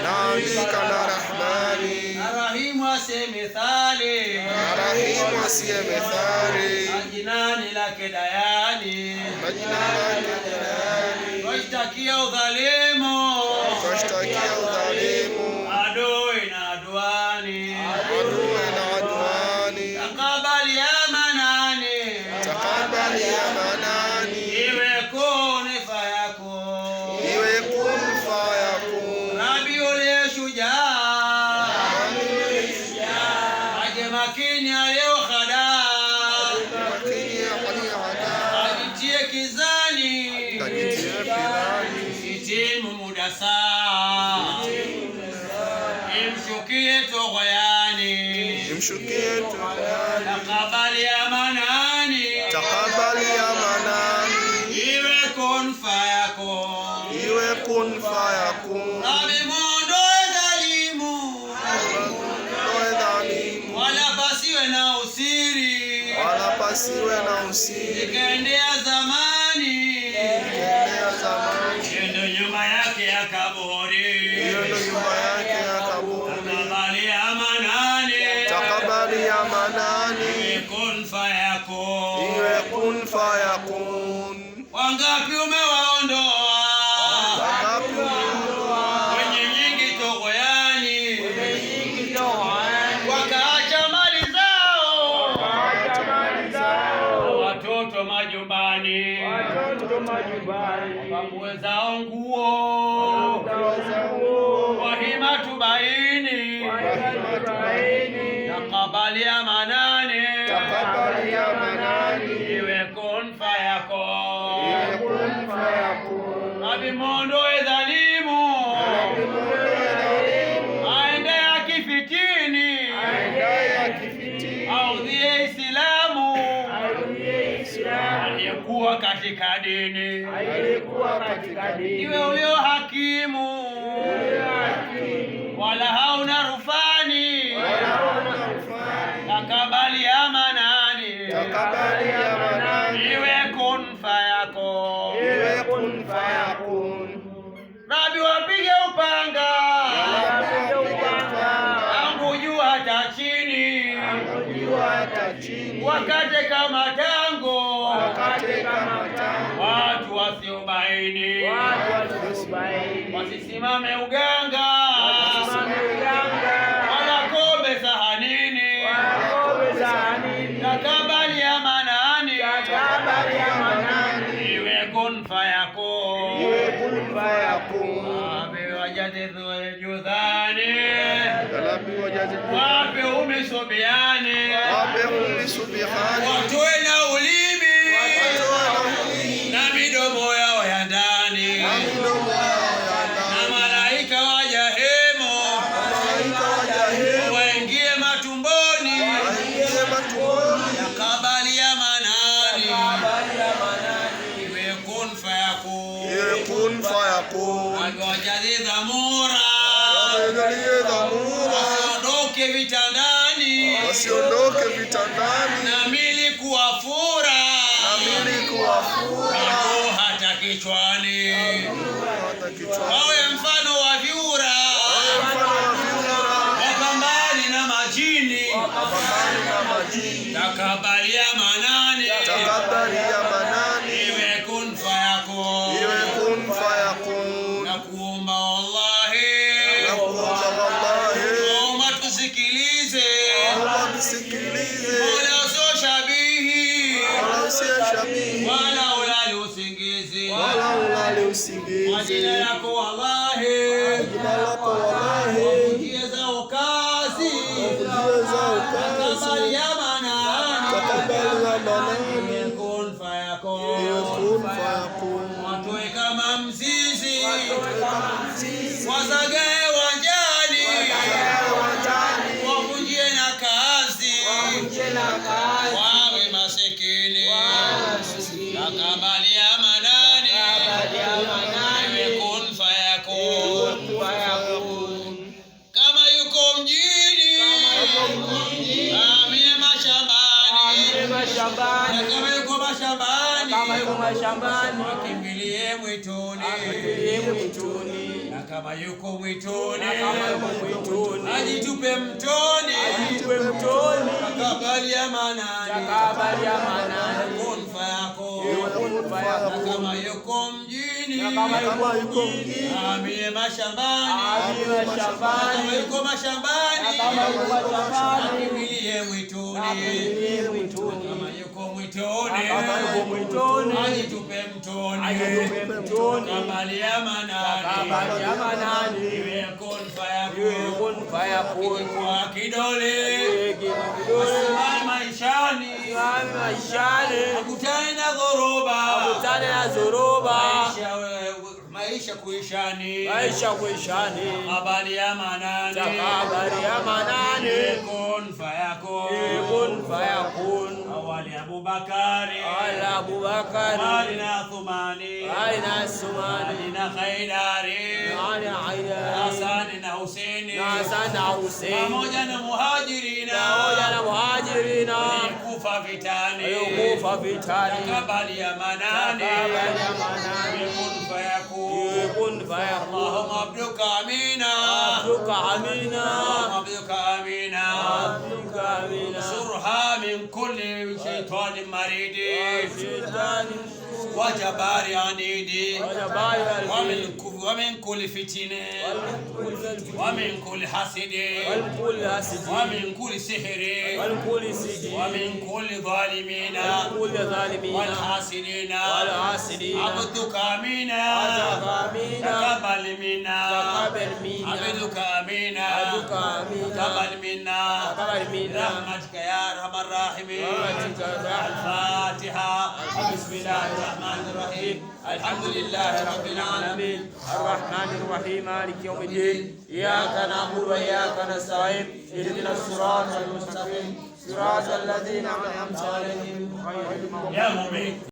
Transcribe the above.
naandika na Rahmani, Rahimu asiye mithali, Rahimu asiye mithali, majinani lake dayani, twashtakia udhalimu, adui na aduani, takabali ya manani, iwe kun fayakun, Rabi uliye shujaa, aje makini aliyo khadaa, ajitie kizani, itimu muda saa, imshukie toghayani, takabali ya manani, iwe kun fayakun, Rabi muondoe dhalimu, wala pasiwe na usiri, ikaendea zamani, yendo nyuma yake ya kaburi, takabali ya manani, iwe kun fayakun. Wangapi umewaondoa wenye nyingi toghayani, wakaacha mali zao, watoto majumbani, wapambue zao nguo, wahima tubaini, takabali ya manani, iwe kun fayakun. Rabi muondoe dhalimu, aende akifitini, audhie Islamu, aliyekuwa katika dini, iwe ulio hakimu, wala hauna rufani, takabali ya manani, iwe kun fayakun. Rabi wapige upanga, tangu juu hata chini, wakate kama tango, watu wasiobaini, wasisimame uganga, wala kobe sahanini, takabali ya manani, iwe kun fayakun. Wape wajadidhu judhani, wape umisobiani, watoe na ulimi na midomo yao ya ndani, na malaika wajahemo waingie matumboni, takabali ya manani, iwe kun fayakun. Wajadhi dhamura, wasiondoke vitandani, na mili kuwafura, miguu hata kichwani, wawe mfano wa vyura, wapambane na majini, takabali ya manani, iwe kun fayakun. Na kuomba wallahi, naomba tusikilize, wala usio shabihi, wala ulali usingizi, majina yako wallahi, wavunjie zao kazi, takabali ya manani, iwe kun fayakun. Watoe kama mzizi, wazagae wanjani, wavunjie na kazi, wawe masikini, takabali ya manani, iwe kun fayakun. Kama yuko mjini, amie mashambani, kama yuko mashambani, wakimbilie mwituni, kama yuko mwituni ajitupe mtoni, takabali ya manani kun fayakun, kama yuko mjini amie mashambani, kama yuko mashambani akimbilie mwituni, kama yuko mwituni ajitupe mtoni, takabali ya manani kun fayakun, kwa kidole asimame maishani akutane na dhoroba, maisha kuishani, habari ya manani kun fayakun, awali Abubakari wali na Thumani wali na Khaidari Hasani na Husaini pamoja na muhajirina kufa vitani, takabali ya manani kun fayakun, Allahumma abduka amina surha min kulli shaytanin maridi وجبار عنيدي ومن كل فتنة ومن كل حسد ومن كل سحر ومن كل ظالمين والحاسدين عبدك أمينا تقبل منا عبدك أمينا تقبل منا برحمتك يا أرحم الراحمين. الفاتحة. بسم الله الرحمن الرحيم. الحمد لله رب العالمين الرحمن الرحيم مالك يوم الدين إياك نعبد وإياك نستعين اهدنا الصراط المستقيم صراط الذين أنعمت عليهم غير المغضوب عليهم.